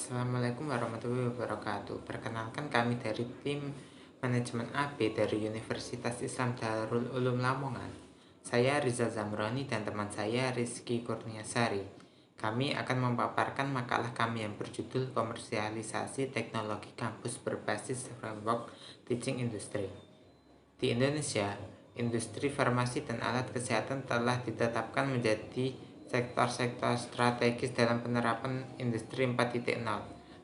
Assalamualaikum warahmatullahi wabarakatuh. Perkenalkan kami dari tim manajemen AB dari Universitas Islam Darul Ulum Lamongan. Saya Rizal Zamroni dan teman saya Rizky Kurniasari. Kami akan memaparkan makalah kami yang berjudul Komersialisasi Teknologi Kampus Berbasis Framework Teaching Industry. Di Indonesia, industri farmasi dan alat kesehatan telah ditetapkan menjadi sektor-sektor strategis dalam penerapan Industri 4.0.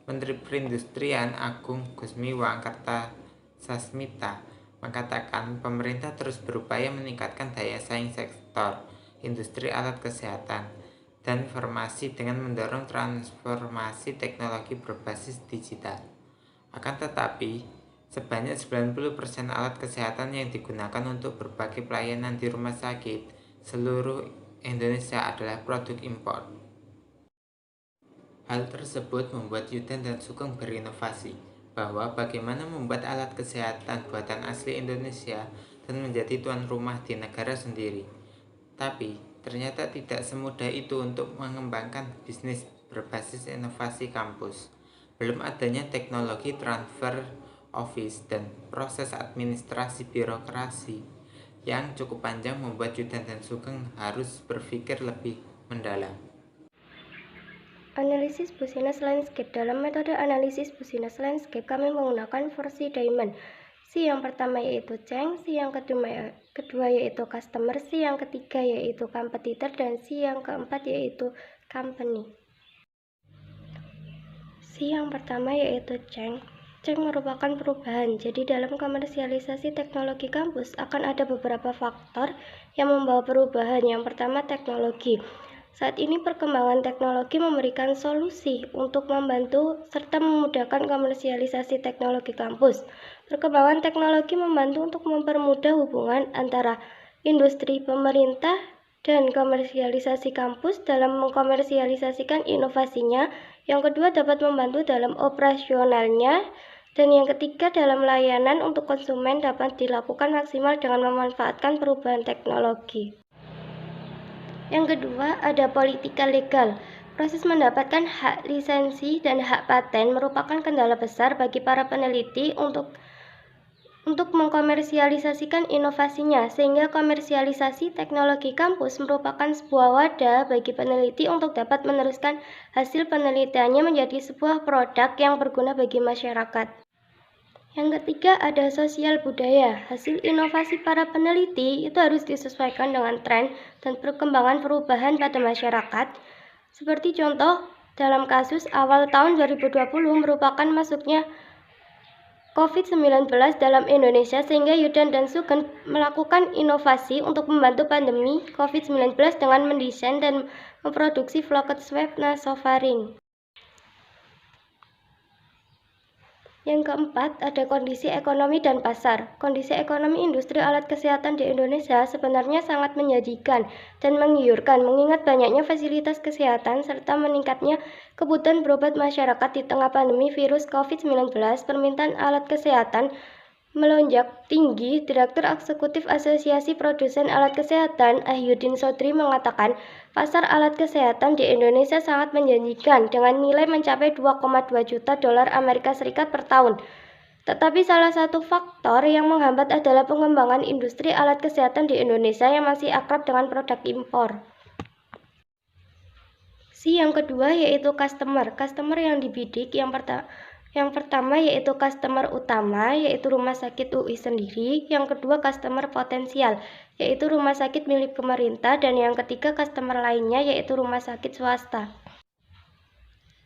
Menteri Perindustrian Agung Gusmiwang Kartasasmita mengatakan pemerintah terus berupaya meningkatkan daya saing sektor industri alat kesehatan dan farmasi dengan mendorong transformasi teknologi berbasis digital. Akan tetapi, sebanyak 90% alat kesehatan yang digunakan untuk berbagai pelayanan di rumah sakit seluruh Indonesia adalah produk impor. Hal tersebut membuat Yudan dan Sugeng berinovasi bahwa bagaimana membuat alat kesehatan buatan asli Indonesia dan menjadi tuan rumah di negara sendiri. Tapi, ternyata tidak semudah itu untuk mengembangkan bisnis berbasis inovasi kampus. Belum adanya teknologi transfer office dan proses administrasi birokrasi yang cukup panjang membuat Yudan dan Sugeng harus berpikir lebih mendalam. Analisis Business Landscape. Dalam metode analisis Business Landscape, kami menggunakan 4C Diamond. C yang pertama yaitu Cheng, C yang kedua yaitu Customer, C yang ketiga yaitu Competitor, dan C yang keempat yaitu Company. C yang pertama yaitu Cheng. Cheng merupakan perubahan. Jadi dalam komersialisasi teknologi kampus akan ada beberapa faktor yang membawa perubahan. Yang pertama, teknologi. Saat ini perkembangan teknologi memberikan solusi untuk membantu serta memudahkan komersialisasi teknologi kampus. Perkembangan teknologi membantu untuk mempermudah hubungan antara industri, pemerintah, dan komersialisasi kampus dalam mengkomersialisasikan inovasinya. Yang kedua, dapat membantu dalam operasionalnya. Dan yang ketiga, dalam layanan untuk konsumen dapat dilakukan maksimal dengan memanfaatkan perubahan teknologi. Yang kedua, ada politika legal. Proses mendapatkan hak lisensi dan hak paten merupakan kendala besar bagi para peneliti untuk mengkomersialisasikan inovasinya, sehingga komersialisasi teknologi kampus merupakan sebuah wadah bagi peneliti untuk dapat meneruskan hasil penelitiannya menjadi sebuah produk yang berguna bagi masyarakat. Yang ketiga, ada sosial budaya. Hasil inovasi para peneliti itu harus disesuaikan dengan tren dan perkembangan perubahan pada masyarakat. Seperti contoh, dalam kasus awal tahun 2020 merupakan masuknya COVID-19 dalam Indonesia, sehingga Yudan dan Sugeng melakukan inovasi untuk membantu pandemi COVID-19 dengan mendesain dan memproduksi flocket swab nasofaring. Yang keempat, ada kondisi ekonomi dan pasar. Kondisi ekonomi industri alat kesehatan di Indonesia sebenarnya sangat menjanjikan dan menggiurkan, mengingat banyaknya fasilitas kesehatan serta meningkatnya kebutuhan berobat masyarakat di tengah pandemi virus COVID-19. Permintaan alat kesehatan melonjak tinggi. Direktur Eksekutif Asosiasi Produsen Alat Kesehatan, Ahyuddin Sodri, mengatakan pasar alat kesehatan di Indonesia sangat menjanjikan dengan nilai mencapai 2,2 juta dolar Amerika Serikat per tahun. Tetapi salah satu faktor yang menghambat adalah pengembangan industri alat kesehatan di Indonesia yang masih akrab dengan produk impor. C yang kedua yaitu customer. Customer yang dibidik yang pertama yaitu customer utama, yaitu rumah sakit UI sendiri. Yang kedua, customer potensial, yaitu rumah sakit milik pemerintah. Dan yang ketiga, customer lainnya, yaitu rumah sakit swasta.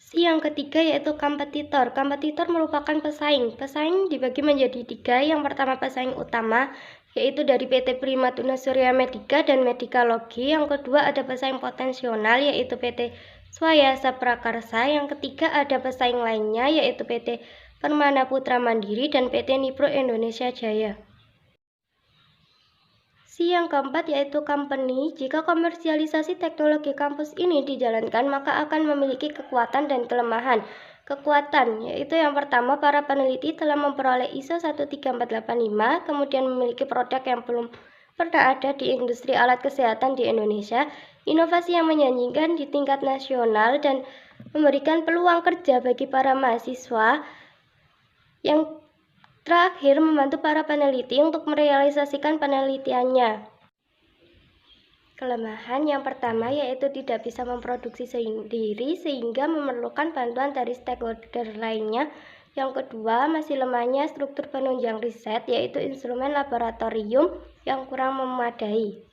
C yang ketiga yaitu kompetitor. Kompetitor merupakan pesaing. Pesaing dibagi menjadi 3. Yang pertama, pesaing utama, yaitu dari PT Primatuna Surya Medica dan Medikalogi. Yang kedua, ada pesaing potensial, yaitu PT Swayasa Prakarsa. Yang ketiga, ada pesaing lainnya, yaitu PT Permana Putra Mandiri dan PT Nipro Indonesia Jaya. C yang keempat yaitu company. Jika komersialisasi teknologi kampus ini dijalankan, maka akan memiliki kekuatan dan kelemahan. Kekuatan yaitu yang pertama, para peneliti telah memperoleh ISO 13485, kemudian memiliki produk yang belum pernah ada di industri alat kesehatan di Indonesia, inovasi yang menjanjikan di tingkat nasional, dan memberikan peluang kerja bagi para mahasiswa. Yang terakhir, membantu para peneliti untuk merealisasikan penelitiannya. Kelemahan yang pertama yaitu tidak bisa memproduksi sendiri sehingga memerlukan bantuan dari stakeholder lainnya. Yang kedua, masih lemahnya struktur penunjang riset yaitu instrumen laboratorium yang kurang memadai.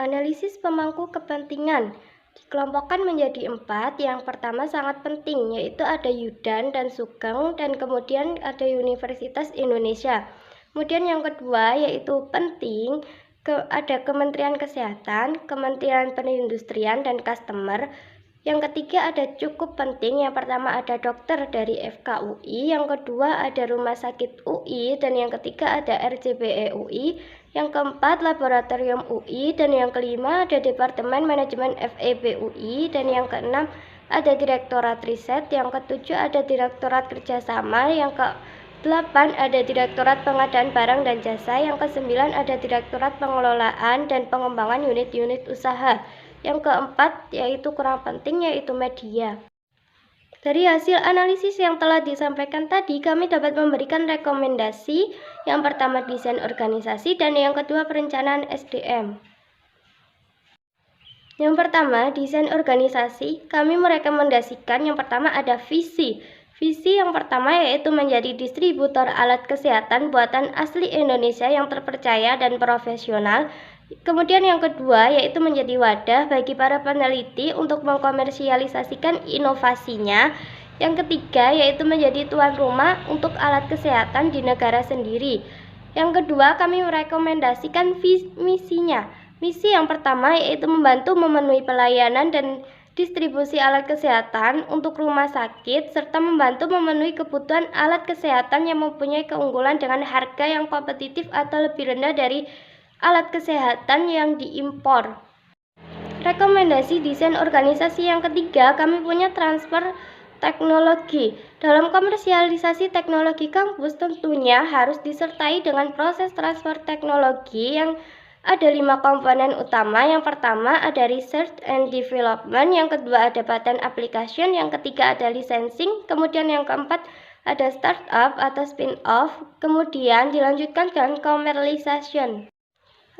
Analisis pemangku kepentingan dikelompokkan menjadi 4. Yang pertama sangat penting yaitu ada Yudan dan Sugeng dan kemudian ada Universitas Indonesia. Kemudian yang kedua yaitu penting ada Kementerian Kesehatan, Kementerian Perindustrian dan Customer. Yang ketiga ada cukup penting, yang pertama ada dokter dari FKUI, yang kedua ada Rumah Sakit UI, dan yang ketiga ada RCBE UI, yang keempat laboratorium UI, dan yang kelima ada Departemen Manajemen FEB UI, dan yang keenam ada Direktorat Riset, yang ketujuh ada Direktorat Kerjasama, yang ke-8 ada Direktorat Pengadaan Barang dan Jasa, yang ke-9 ada Direktorat Pengelolaan dan Pengembangan Unit-Unit Usaha. Yang keempat yaitu kurang penting yaitu media. Dari hasil analisis yang telah disampaikan tadi, kami dapat memberikan rekomendasi. Yang pertama desain organisasi dan yang kedua perencanaan SDM. Yang pertama desain organisasi, kami merekomendasikan yang pertama ada visi. Visi yang pertama yaitu menjadi distributor alat kesehatan buatan asli Indonesia yang terpercaya dan profesional. Kemudian yang kedua yaitu menjadi wadah bagi para peneliti untuk mengkomersialisasikan inovasinya. Yang ketiga yaitu menjadi tuan rumah untuk alat kesehatan di negara sendiri. Yang kedua kami merekomendasikan misinya. Misi yang pertama yaitu membantu memenuhi pelayanan dan distribusi alat kesehatan untuk rumah sakit, serta membantu memenuhi kebutuhan alat kesehatan yang mempunyai keunggulan dengan harga yang kompetitif atau lebih rendah dari alat kesehatan yang diimpor. Rekomendasi desain organisasi yang ketiga, kami punya transfer teknologi. Dalam komersialisasi teknologi kampus tentunya harus disertai dengan proses transfer teknologi yang ada 5 komponen utama. Yang pertama ada research and development, yang kedua ada patent application, yang ketiga ada licensing, kemudian yang keempat ada startup atau spin-off, kemudian dilanjutkan dengan commercialization.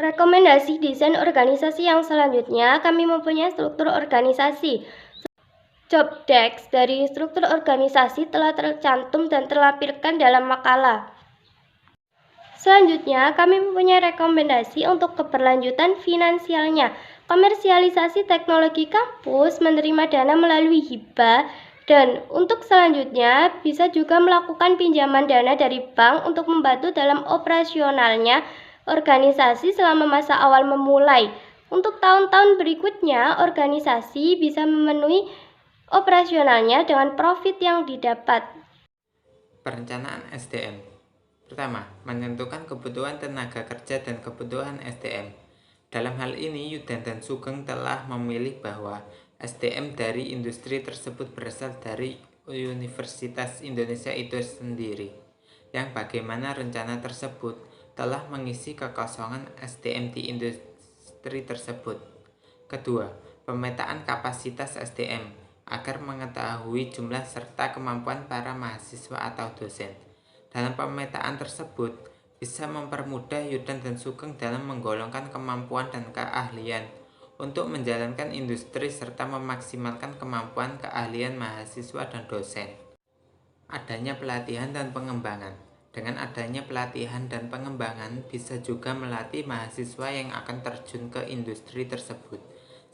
Rekomendasi desain organisasi yang selanjutnya, kami mempunyai struktur organisasi. Job desk dari struktur organisasi telah tercantum dan terlampirkan dalam makalah. Selanjutnya, kami mempunyai rekomendasi untuk keberlanjutan finansialnya. Komersialisasi teknologi kampus menerima dana melalui hibah, dan untuk selanjutnya bisa juga melakukan pinjaman dana dari bank untuk membantu dalam operasionalnya organisasi selama masa awal memulai. Untuk tahun-tahun berikutnya, organisasi bisa memenuhi operasionalnya dengan profit yang didapat. Perencanaan SDM. Pertama, menentukan kebutuhan tenaga kerja dan kebutuhan SDM. Dalam hal ini, Yudan dan Sugeng telah memilih bahwa SDM dari industri tersebut berasal dari Universitas Indonesia itu sendiri, yang bagaimana rencana tersebut telah mengisi kekosongan SDM di industri tersebut. Kedua, pemetaan kapasitas SDM agar mengetahui jumlah serta kemampuan para mahasiswa atau dosen. Dalam pemetaan tersebut bisa mempermudah Yudan dan Sugeng dalam menggolongkan kemampuan dan keahlian untuk menjalankan industri serta memaksimalkan kemampuan keahlian mahasiswa dan dosen. Adanya pelatihan dan pengembangan. Dengan adanya pelatihan dan pengembangan bisa juga melatih mahasiswa yang akan terjun ke industri tersebut,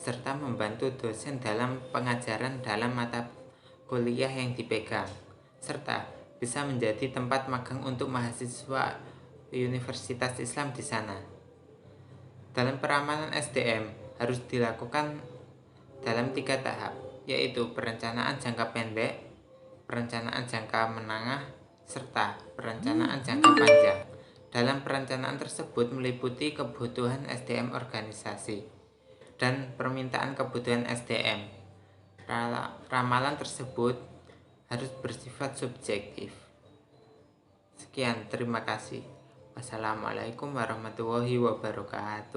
serta membantu dosen dalam pengajaran dalam mata kuliah yang dipegang, serta bisa menjadi tempat magang untuk mahasiswa Universitas Islam di sana. Dalam peramalan SDM harus dilakukan dalam 3 tahap, yaitu perencanaan jangka pendek, perencanaan jangka menengah, serta perencanaan jangka panjang. Dalam perencanaan tersebut meliputi kebutuhan SDM organisasi dan permintaan kebutuhan SDM. Ramalan tersebut harus bersifat subjektif. Sekian, terima kasih. Wassalamualaikum warahmatullahi wabarakatuh.